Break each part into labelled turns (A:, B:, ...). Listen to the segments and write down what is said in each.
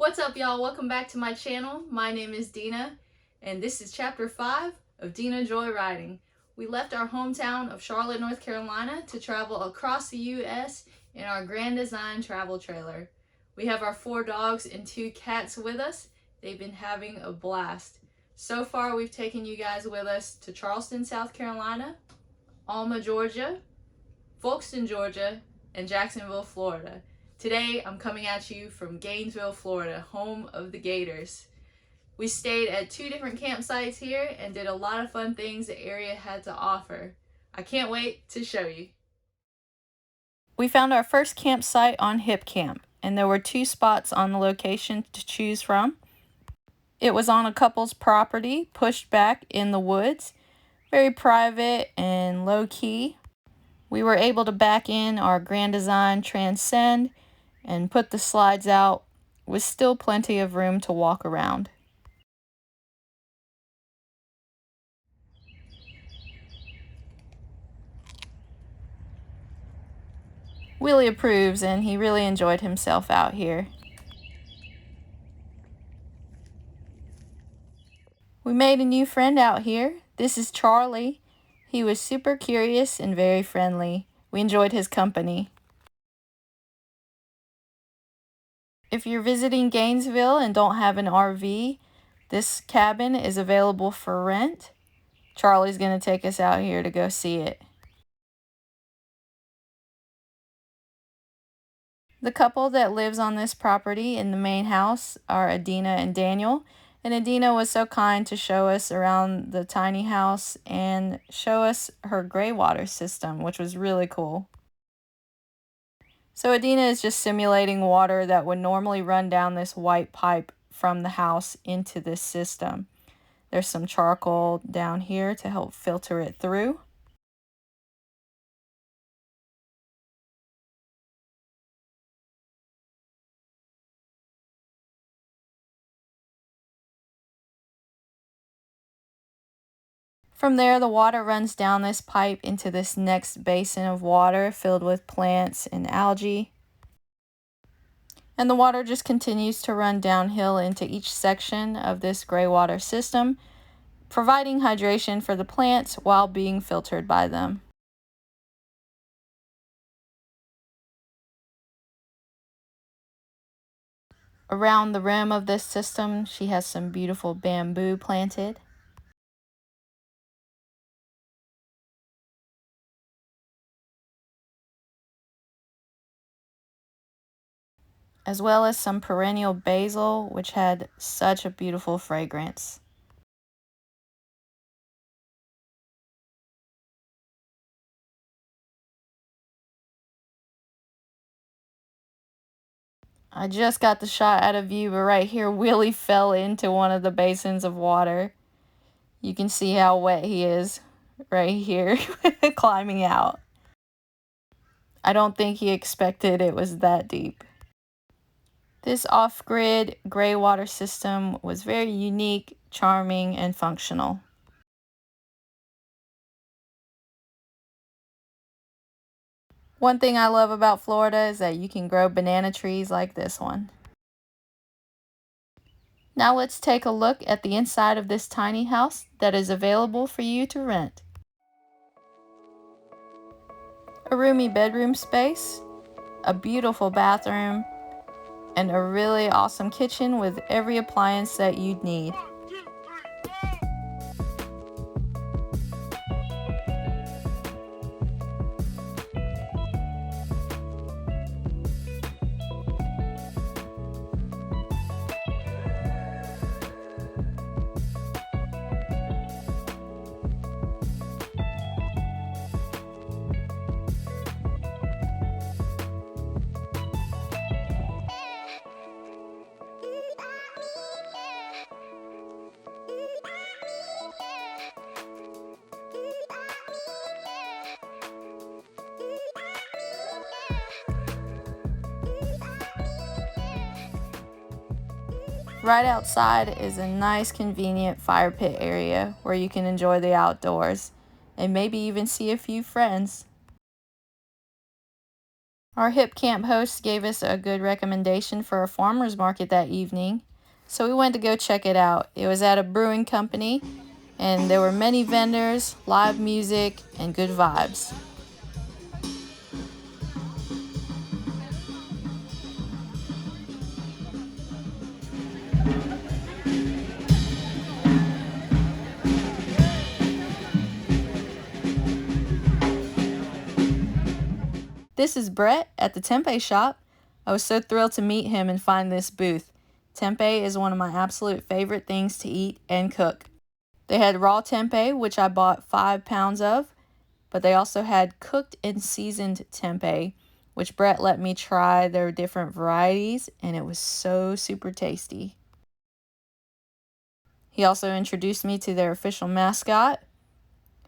A: What's up, y'all? Welcome back to my channel. My name is Dina, and this is chapter 5 of Dina Joyriding. We left our hometown of Charlotte, North Carolina to travel across the U.S. in our Grand Design travel trailer. We have our 4 dogs and 2 cats with us. They've been having a blast. So far, we've taken you guys with us to Charleston, South Carolina, Alma, Georgia, Folkston, Georgia, and Jacksonville, Florida. Today, I'm coming at you from Gainesville, Florida, home of the Gators. We stayed at 2 different campsites here and did a lot of fun things the area had to offer. I can't wait to show you. We found our first campsite on Hipcamp, and there were 2 spots on the location to choose from. It was on a couple's property, pushed back in the woods, very private and low-key. We were able to back in our Grand Design Transcend and put the slides out with still plenty of room to walk around. Willie approves, and he really enjoyed himself out here. We made a new friend out here. This is Charlie. He was super curious and very friendly. We enjoyed his company. If you're visiting Gainesville and don't have an RV, this cabin is available for rent. Charlie's going to take us out here to go see it. The couple that lives on this property in the main house are Adina and Daniel. And Adina was so kind to show us around the tiny house and show us her gray water system, which was really cool. So Adina is just simulating water that would normally run down this white pipe from the house into this system. There's some charcoal down here to help filter it through. From there, the water runs down this pipe into this next basin of water filled with plants and algae. And the water just continues to run downhill into each section of this gray water system, providing hydration for the plants while being filtered by them. Around the rim of this system, she has some beautiful bamboo planted. As well as some perennial basil, which had such a beautiful fragrance. I just got the shot out of view, but right here, Willie fell into one of the basins of water. You can see how wet he is right here, climbing out. I don't think he expected it was that deep. This off-grid gray water system was very unique, charming, and functional. One thing I love about Florida is that you can grow banana trees like this one. Now let's take a look at the inside of this tiny house that is available for you to rent. A roomy bedroom space, a beautiful bathroom, and a really awesome kitchen with every appliance that you'd need. Right outside is a nice convenient fire pit area where you can enjoy the outdoors and maybe even see a few friends. Our Hipcamp host gave us a good recommendation for a farmer's market that evening, so we went to go check it out. It was at a brewing company, and there were many vendors, live music, and good vibes. This is Brett at the tempeh shop. I was so thrilled to meet him and find this booth. Tempeh is one of my absolute favorite things to eat and cook. They had raw tempeh, which I bought 5 pounds of, but they also had cooked and seasoned tempeh, which Brett let me try their different varieties, and it was so super tasty. He also introduced me to their official mascot,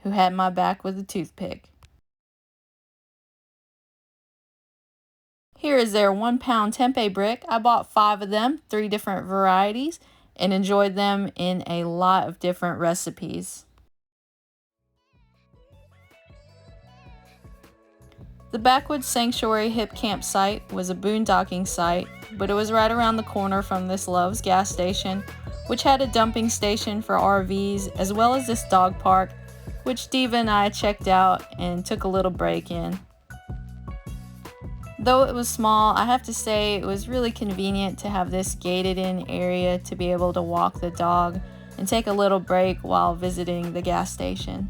A: who had my back with a toothpick. Here is their 1 pound tempeh brick. I bought 5 of them, 3 different varieties, and enjoyed them in a lot of different recipes. The Backwoods Sanctuary Hipcamp site was a boondocking site, but it was right around the corner from this Love's gas station, which had a dumping station for RVs, as well as this dog park, which Diva and I checked out and took a little break in. Though it was small, I have to say it was really convenient to have this gated in area to be able to walk the dog and take a little break while visiting the gas station.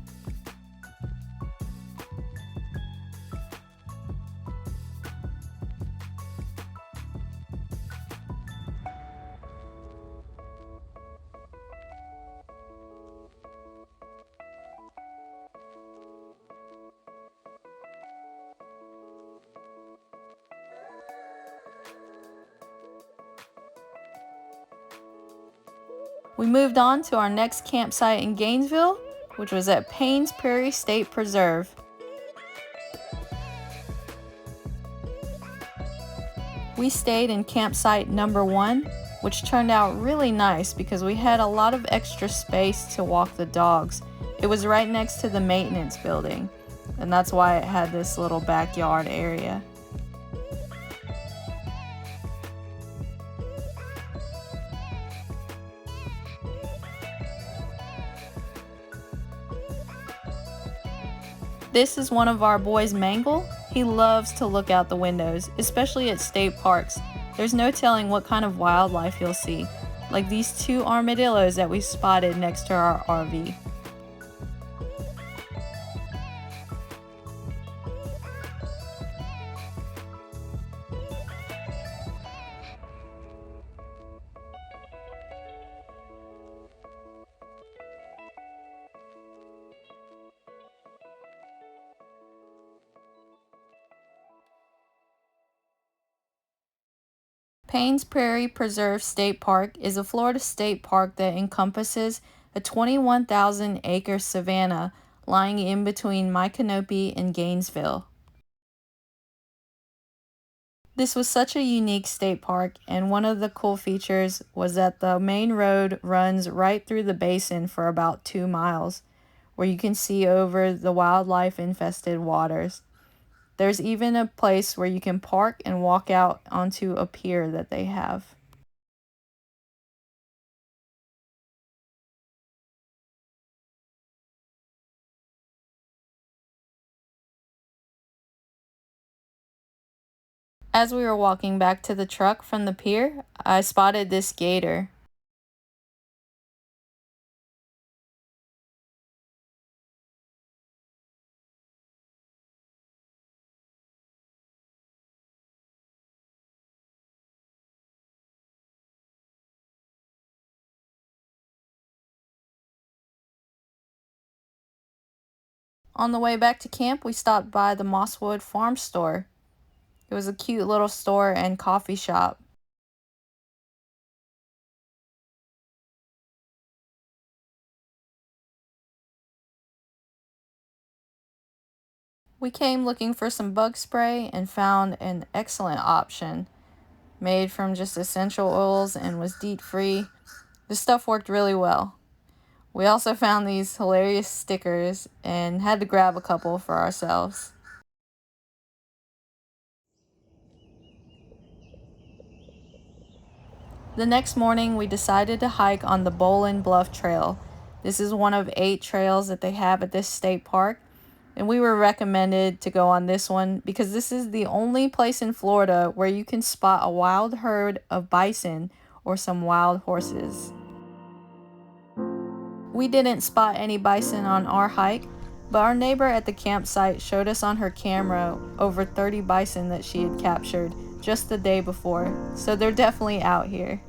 A: We moved on to our next campsite in Gainesville, which was at Paynes Prairie State Preserve. We stayed in campsite number 1, which turned out really nice because we had a lot of extra space to walk the dogs. It was right next to the maintenance building, and that's why it had this little backyard area. This is one of our boys, Mangle. He loves to look out the windows, especially at state parks. There's no telling what kind of wildlife you'll see, like these 2 armadillos that we spotted next to our RV. Paynes Prairie Preserve State Park is a Florida state park that encompasses a 21,000-acre savanna lying in between Micanopy and Gainesville. This was such a unique state park, and one of the cool features was that the main road runs right through the basin for about 2 miles, where you can see over the wildlife-infested waters. There's even a place where you can park and walk out onto a pier that they have. As we were walking back to the truck from the pier, I spotted this gator. On the way back to camp, we stopped by the Mosswood Farm Store. It was a cute little store and coffee shop. We came looking for some bug spray and found an excellent option, made from just essential oils and was DEET free. The stuff worked really well. We also found these hilarious stickers and had to grab a couple for ourselves. The next morning, we decided to hike on the Bowlin Bluff Trail. This is one of 8 trails that they have at this state park, and we were recommended to go on this one because this is the only place in Florida where you can spot a wild herd of bison or some wild horses. We didn't spot any bison on our hike, but our neighbor at the campsite showed us on her camera over 30 bison that she had captured just the day before, so they're definitely out here.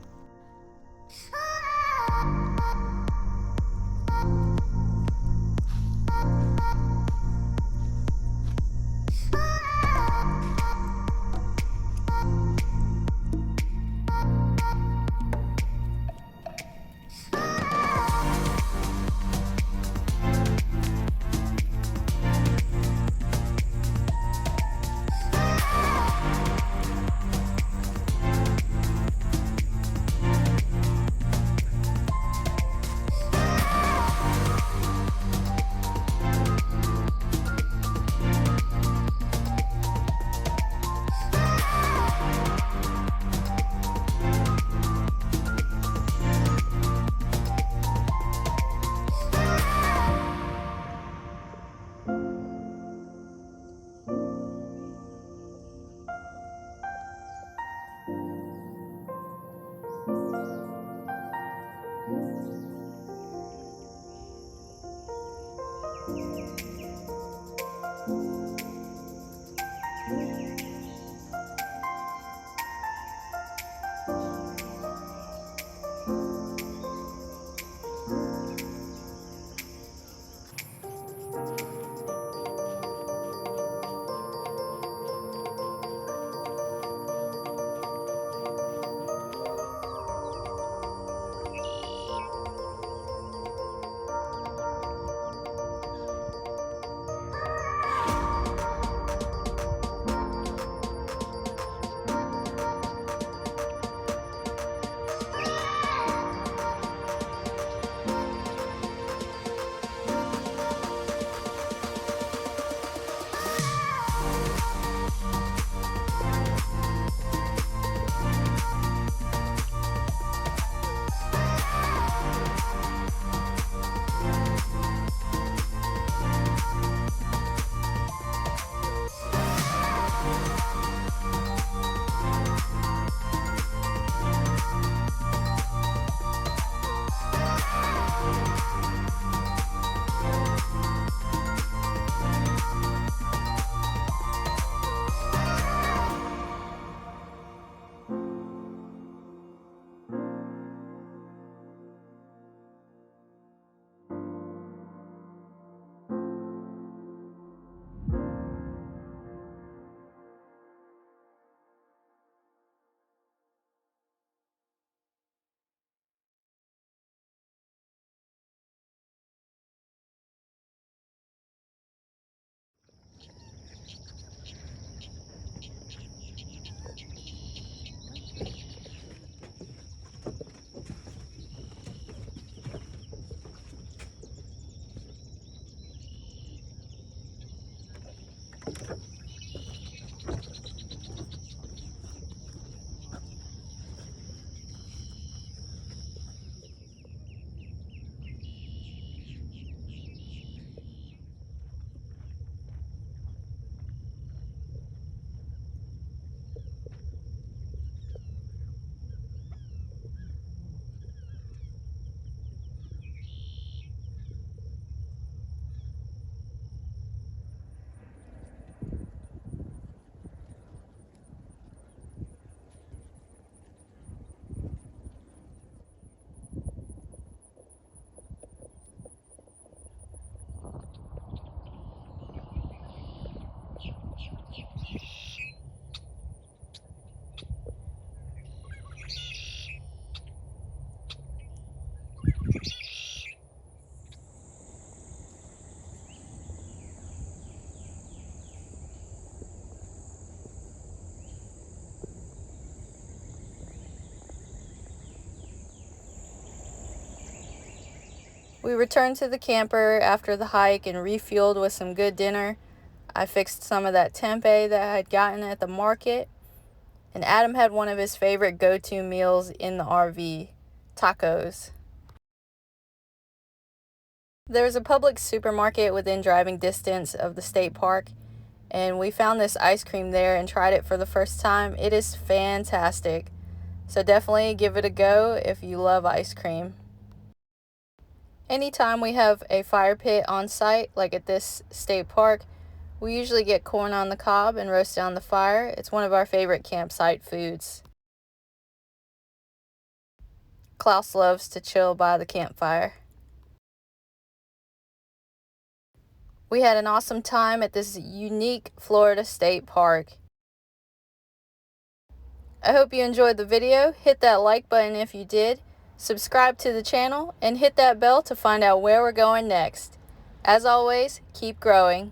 A: We returned to the camper after the hike and refueled with some good dinner. I fixed some of that tempeh that I had gotten at the market, And Adam had one of his favorite go-to meals in the RV, tacos. There's a public supermarket within driving distance of the state park, and we found this ice cream there and tried it for the first time. It is fantastic. So definitely give it a go if you love ice cream. Anytime we have a fire pit on site, like at this state park, we usually get corn on the cob and roast it on the fire. It's one of our favorite campsite foods. Klaus loves to chill by the campfire. We had an awesome time at this unique Florida state park. I hope you enjoyed the video. Hit that like button if you did. Subscribe to the channel and hit that bell to find out where we're going next. As always, keep growing.